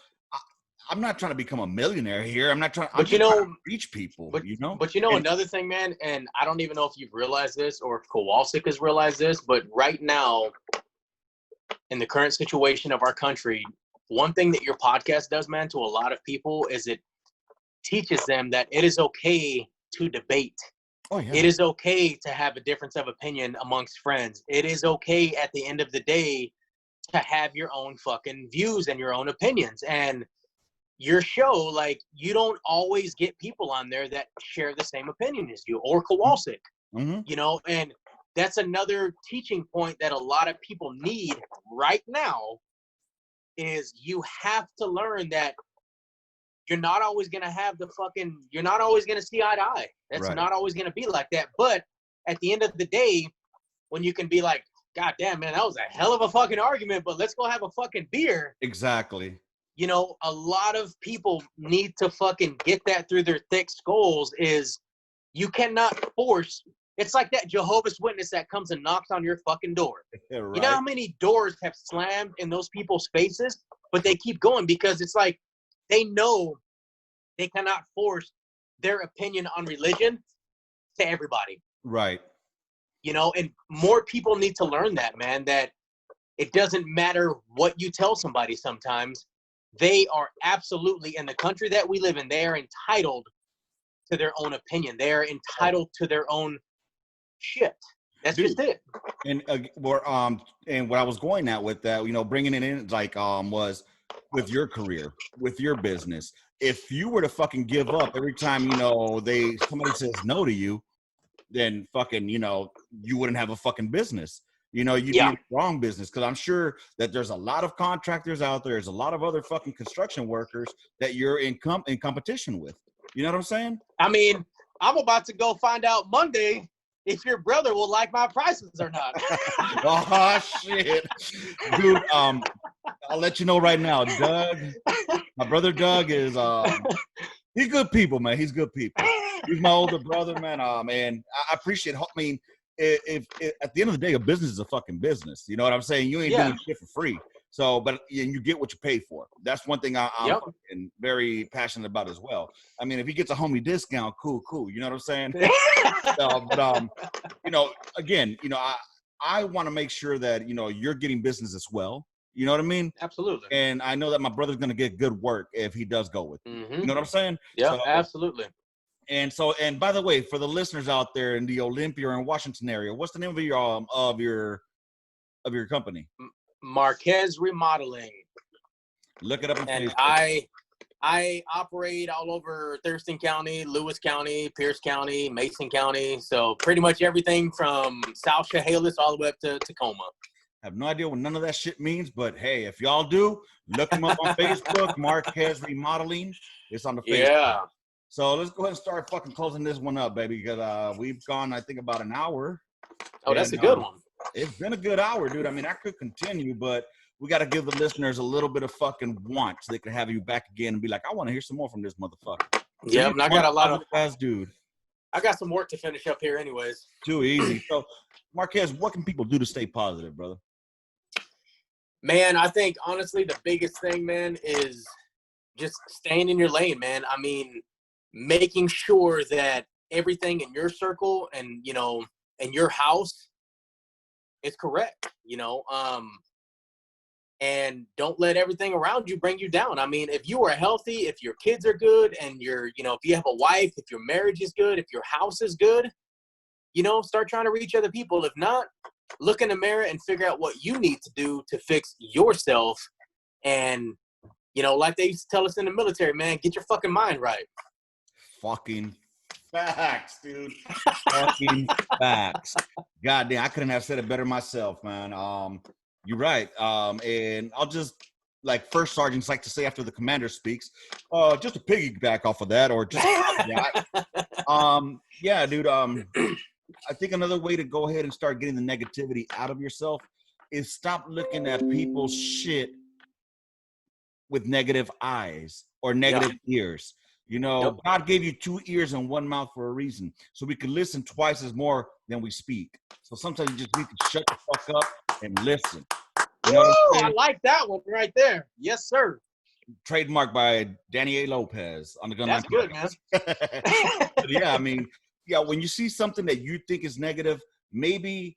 I'm not trying to become a millionaire here. I'm not trying. I'm just trying to reach people. You know. But you know another thing, man, and I don't even know if you've realized this or if Kowalczyk has realized this, but right now, in the current situation of our country, one thing that your podcast does, man, to a lot of people is it teaches them that it is okay to debate. Oh, yeah. It is okay to have a difference of opinion amongst friends. It is okay at the end of the day to have your own fucking views and your own opinions. And your show, like, you don't always get people on there that share the same opinion as you or Kowalczyk, you know, and that's another teaching point that a lot of people need right now is you have to learn that you're not always going to have you're not always going to see eye to eye. That's not always going to be like that. But at the end of the day, when you can be like, God damn, man, that was a hell of a fucking argument, but let's go have a fucking beer. Exactly. You know, a lot of people need to fucking get that through their thick skulls is you cannot force. It's like that Jehovah's Witness that comes and knocks on your fucking door. Yeah, right. You know how many doors have slammed in those people's faces, but they keep going because it's like they know they cannot force their opinion on religion to everybody. Right. You know, and more people need to learn that, man, that it doesn't matter what you tell somebody sometimes. They are absolutely, in the country that we live in, they are entitled to their own opinion. They are entitled to their own shit. That's just it. And and what I was going at with that, you know, bringing it in, like, was with your career, with your business. If you were to fucking give up every time, you know, somebody says no to you, then fucking, you know, you wouldn't have a fucking business. You know, you'd be in the wrong business because I'm sure that there's a lot of contractors out there. There's a lot of other fucking construction workers that you're in competition with. You know what I'm saying? I mean, I'm about to go find out Monday if your brother will like my prices or not. Oh, shit. Dude, I'll let you know right now. Doug, my brother Doug is, he's good people, man. He's good people. He's my older brother, man. Man, I appreciate, I mean, if at the end of the day, a business is a fucking business. You know what I'm saying? You ain't doing shit for free. So, but you get what you pay for. That's one thing I'm fucking very passionate about as well. I mean, if he gets a homie discount, cool. You know what I'm saying? But you know, again, you know, I want to make sure that, you know, you're getting business as well. You know what I mean? Absolutely. And I know that my brother's going to get good work if he does go with you. You know what I'm saying? Yeah, absolutely. And by the way, for the listeners out there in the Olympia and Washington area, what's the name of your company? Marquez Remodeling. Look it up on and Facebook. I operate all over Thurston County, Lewis County, Pierce County, Mason County. So pretty much everything from South Chehalis all the way up to Tacoma. I have no idea what none of that shit means, but hey, if y'all do, look him up on Facebook, Marquez Remodeling. It's on the Facebook. Yeah. So let's go ahead and start fucking closing this one up, baby, because we've gone, I think, about an hour. Oh, that's a good one. It's been a good hour, dude. I mean, I could continue, but we got to give the listeners a little bit of fucking want so they can have you back again and be like, I want to hear some more from this motherfucker. Yeah, and I got a lot of guys, dude. I got some work to finish up here anyways. Too easy. So, Marquez, what can people do to stay positive, brother? Man, I think, honestly, the biggest thing, man, is just staying in your lane, man. I mean, making sure that everything in your circle and, you know, in your house is correct, you know, and don't let everything around you bring you down. I mean, if you are healthy, if your kids are good and you're, you know, if you have a wife, if your marriage is good, if your house is good, you know, start trying to reach other people. If not, look in the mirror and figure out what you need to do to fix yourself. And, you know, like they used to tell us in the military, man, get your fucking mind right. Fucking facts, dude. Fucking facts. God damn, I couldn't have said it better myself, man. You're right. And I'll just, like first sergeants like to say after the commander speaks, just to piggyback off of that, or just yeah, dude. I think another way to go ahead and start getting the negativity out of yourself is stop looking at people's shit with negative eyes or negative ears. You know, God gave you 2 ears and 1 mouth for a reason, so we can listen twice as more than we speak. So sometimes you just need to shut the fuck up and listen. You know I like that one right there. Yes, sir. Trademarked by Danny A. Lopez on the Gunline. That's good, man. Yeah, I mean, yeah, when you see something that you think is negative, maybe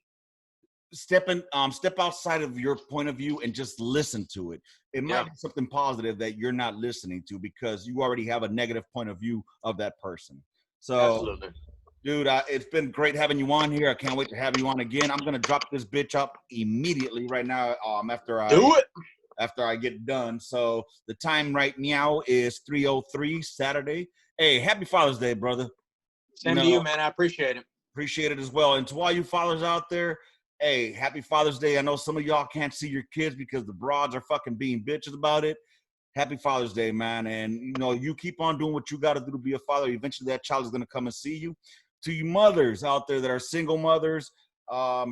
step outside of your point of view and just listen to it. It might be something positive that you're not listening to because you already have a negative point of view of that person. So, absolutely. Dude, it's been great having you on here. I can't wait to have you on again. I'm gonna drop this bitch up immediately right now. After I get done. So the time right now is 3:03 Saturday. Hey, happy Father's Day, brother. Same to you, man. I appreciate it. Appreciate it as well. And to all you fathers out there, hey, happy Father's Day. I know some of y'all can't see your kids because the broads are fucking being bitches about it. Happy Father's Day, man. And, you know, you keep on doing what you got to do to be a father. Eventually that child is going to come and see you. To you mothers out there that are single mothers,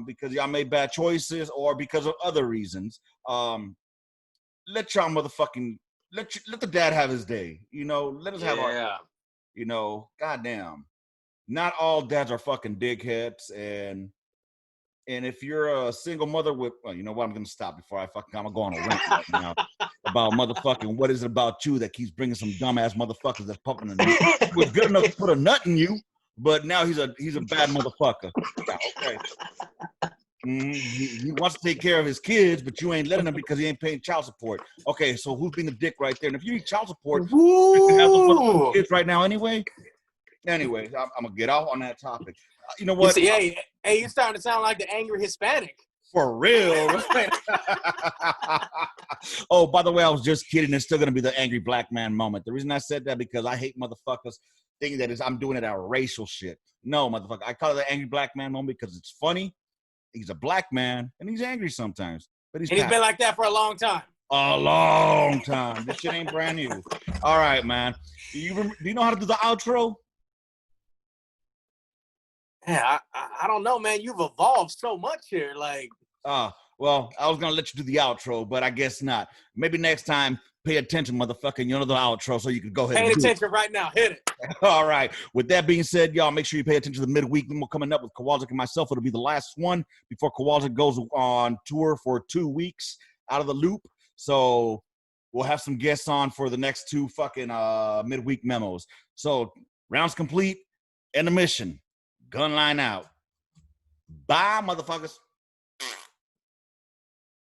because y'all made bad choices or because of other reasons, let y'all motherfucking, let the dad have his day. You know, let us have our, you know, goddamn. Not all dads are fucking dickheads, and if you're a single mother with, well, you know what, I'm gonna stop before I'm gonna go on a rant right now about motherfucking what is it about you that keeps bringing some dumbass motherfuckers that's pumping a nut. He was good enough to put a nut in you, but now he's a bad motherfucker. Yeah, okay. He wants to take care of his kids, but you ain't letting him because he ain't paying child support. Okay, so who's being a dick right there? And if you need child support, you can have those kids right now anyway. Anyways, I'm gonna get off on that topic. You know what? You see, hey, you're starting to sound like the angry Hispanic. For real. Oh, by the way, I was just kidding. It's still gonna be the angry black man moment. The reason I said that because I hate motherfuckers thinking that I'm doing it out of racial shit. No, motherfucker. I call it the angry black man moment because it's funny. He's a black man and he's angry sometimes, but he's been like that for a long time. A long time. This shit ain't brand new. All right, man. Do you know how to do the outro? Yeah, I don't know, man. You've evolved so much here. Like, well, I was gonna let you do the outro, but I guess not. Maybe next time, pay attention, motherfucker. You know the outro, so you can go ahead. Pay attention right now. Hit it. All right. With that being said, y'all, make sure you pay attention to the midweek memo coming up with Kowalczyk and myself. It'll be the last one before Kowalczyk goes on tour for 2 weeks out of the loop. So we'll have some guests on for the next 2 fucking midweek memos. So rounds complete. End of mission. Gunline out. Bye, motherfuckers.